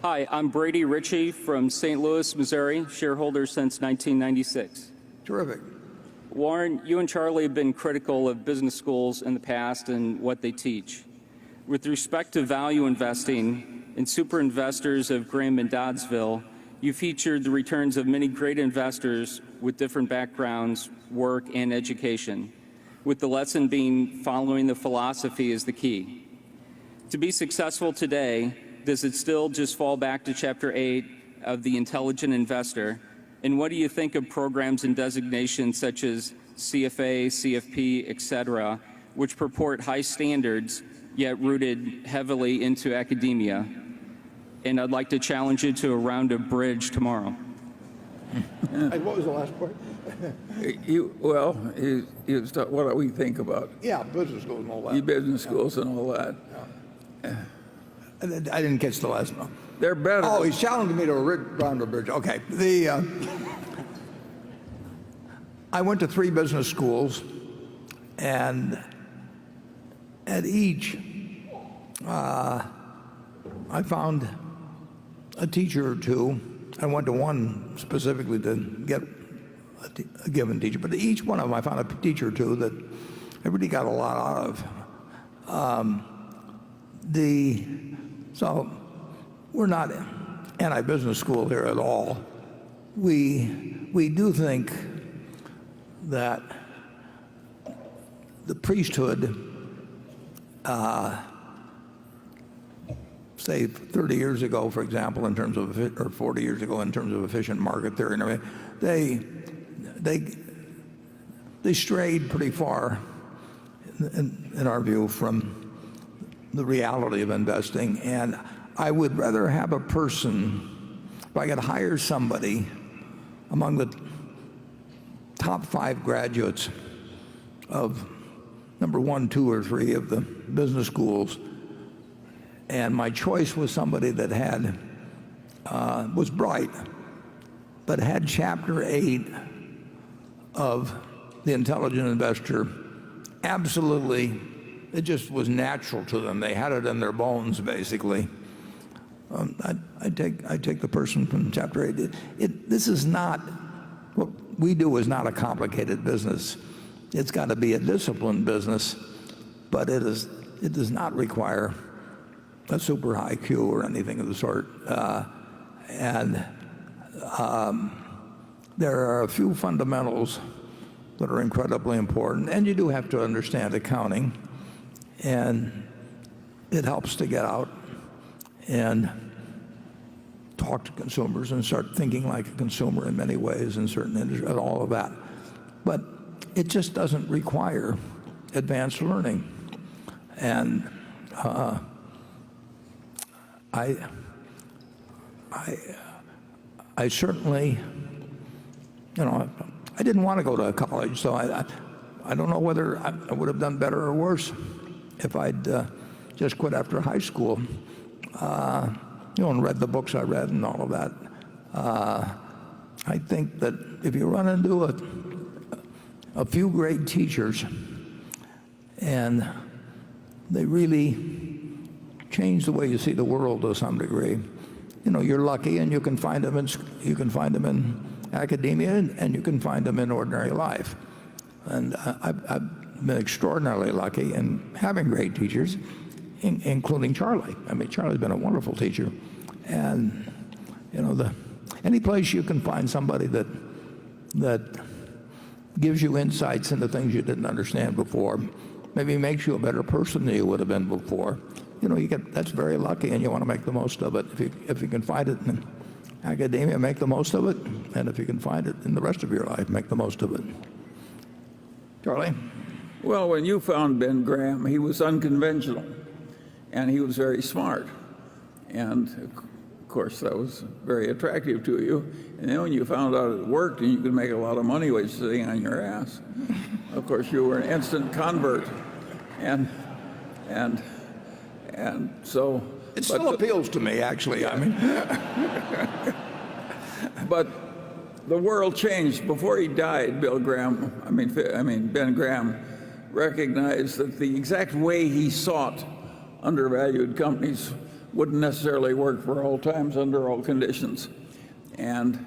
Hi, I'm Brady Ritchie from St. Louis, Missouri, shareholder since 1996. Terrific. Warren, you and Charlie have been critical of business schools in the past and what they teach. With respect to value investing and super investors of Graham and Doddsville, you featured the returns of many great investors with different backgrounds, work, and education, with the lesson being following the philosophy is the key. To be successful today, does it still just fall back to Chapter 8 of The Intelligent Investor? And what do you think of programs and designations such as CFA, CFP, etc., which purport high standards, yet rooted heavily into academia? And I'd like to challenge you to a round of bridge tomorrow. What was the last part? What do we think about Yeah, business schools and all that. business schools and all that? I didn't catch the last one. They're better. Oh, he's challenging me to a round of bridge. Okay. I went to 3 business schools, and at each, I found a teacher or two. I went to one specifically to get a given teacher, but each one of them I found a teacher or two that I really got a lot out of. So we're not anti-business school here at all. We do think that the priesthood, say 30 years ago, for example, in terms of, or 40 years ago, in terms of efficient market theory and everything, they strayed pretty far, in our view, from the reality of investing. And I would rather have a person, if I could hire somebody among the top 5 graduates of number 1, 2, or 3 of the business schools, and my choice was somebody that had was bright, but had Chapter 8 of The Intelligent Investor. Absolutely, it just was natural to them. They had it in their bones, basically. I take the person from Chapter 8. This is not, what we do is not a complicated business. It's got to be a disciplined business, but it does not require a super high IQ or anything of the sort. There are a few fundamentals that are incredibly important, and you do have to understand accounting, and it helps to get out and talk to consumers and start thinking like a consumer in many ways in certain industries and all of that. But it just doesn't require advanced learning. And I certainly, I didn't want to go to college, so I don't know whether I would have done better or worse if I'd just quit after high school, and read the books I read and all of that. I think that if you run into a few great teachers and they really change the way you see the world to some degree, you're lucky, and you can find them in academia, and you can find them in ordinary life. And I've been extraordinarily lucky in having great teachers, including Charlie. I mean, Charlie's been a wonderful teacher. And any place you can find somebody that gives you insights into things you didn't understand before, maybe makes you a better person than you would have been before, that's very lucky, and you want to make the most of it. If you can find it in academia, make the most of it, and if you can find it in the rest of your life, make the most of it. Charlie? Well, when you found Ben Graham, he was unconventional, and he was very smart. And of course, that was very attractive to you. And then when you found out it worked and you could make a lot of money while sitting on your ass, of course, you were an instant convert. And so it still appeals to me, actually. I mean, but the world changed before he died. Ben Graham recognized that the exact way he sought undervalued companies wouldn't necessarily work for all times under all conditions. And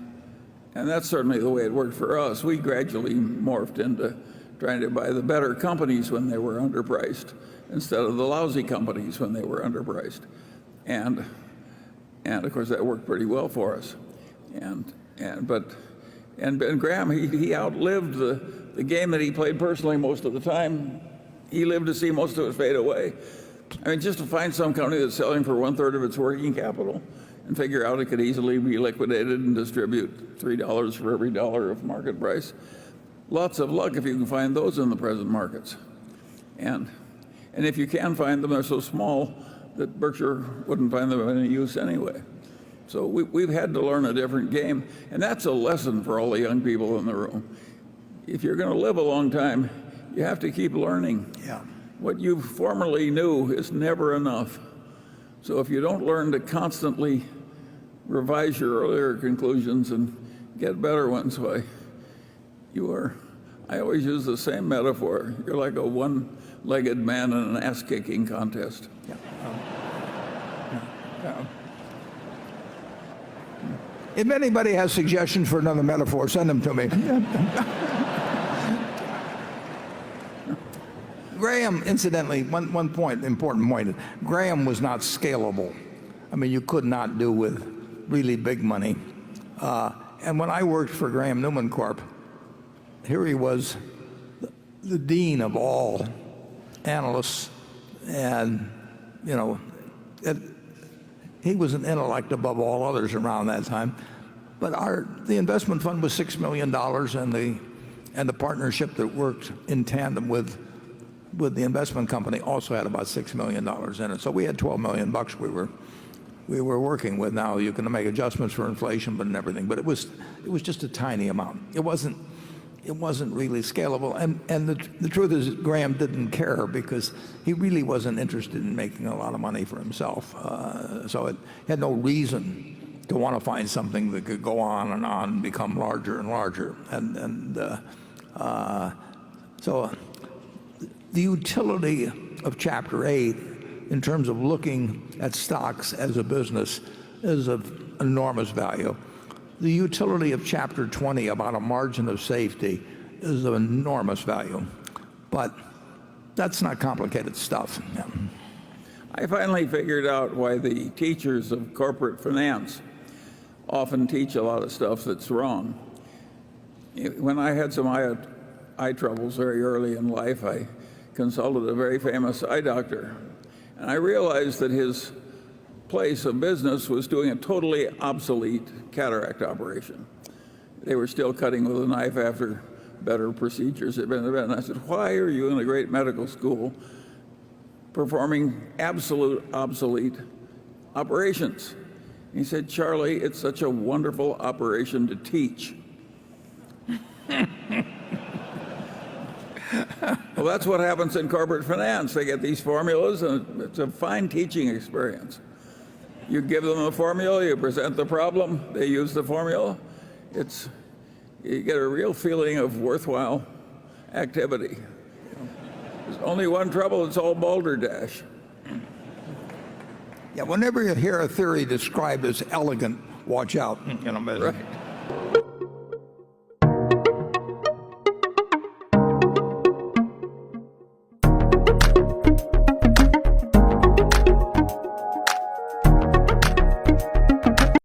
that's certainly the way it worked for us. We gradually morphed into trying to buy the better companies when they were underpriced instead of the lousy companies when they were underpriced. And of course that worked pretty well for us. And Ben Graham, he outlived the game that he played personally most of the time. He lived to see most of it fade away. I mean, just to find some company that's selling for 1/3 of its working capital and figure out it could easily be liquidated and distribute $3 for every dollar of market price. Lots of luck if you can find those in the present markets. And if you can find them, they're so small that Berkshire wouldn't find them of any use anyway. So we've had to learn a different game, and that's a lesson for all the young people in the room. If you're going to live a long time, you have to keep learning. Yeah. What you formerly knew is never enough. So if you don't learn to constantly revise your earlier conclusions and get better ones, why, I always use the same metaphor. You're like a one-legged man in an ass-kicking contest. Yeah. If anybody has suggestions for another metaphor, send them to me. Graham, incidentally, one point, important point, Graham was not scalable. I mean, you could not do with really big money. And when I worked for Graham Newman Corp., here he was, the dean of all analysts, and, he was an intellect above all others around that time. But the investment fund was $6 million, and the partnership that worked in tandem with the investment company also had about $6 million in it. So we had $12 million we were working with. Now you can make adjustments for inflation, but and everything. But it was just a tiny amount. It wasn't really scalable. And the truth is, Graham didn't care because he really wasn't interested in making a lot of money for himself. So it had no reason to want to find something that could go on and become larger and larger. So the utility of Chapter 8 in terms of looking at stocks as a business is of enormous value. The utility of Chapter 20 about a margin of safety is of enormous value. But that's not complicated stuff. Yeah. I finally figured out why the teachers of corporate finance often teach a lot of stuff that's wrong. When I had some eye troubles very early in life, I consulted a very famous eye doctor, and I realized that his place of business was doing a totally obsolete cataract operation. They were still cutting with a knife after better procedures had been invented. And I said, why are you in a great medical school performing absolute obsolete operations? And he said, Charlie, it's such a wonderful operation to teach. Well, that's what happens in corporate finance. They get these formulas, and it's a fine teaching experience. You give them a formula, you present the problem, they use the formula. You get a real feeling of worthwhile activity. There's only one trouble, it's all balderdash. Yeah, whenever you hear a theory described as elegant, watch out. Right.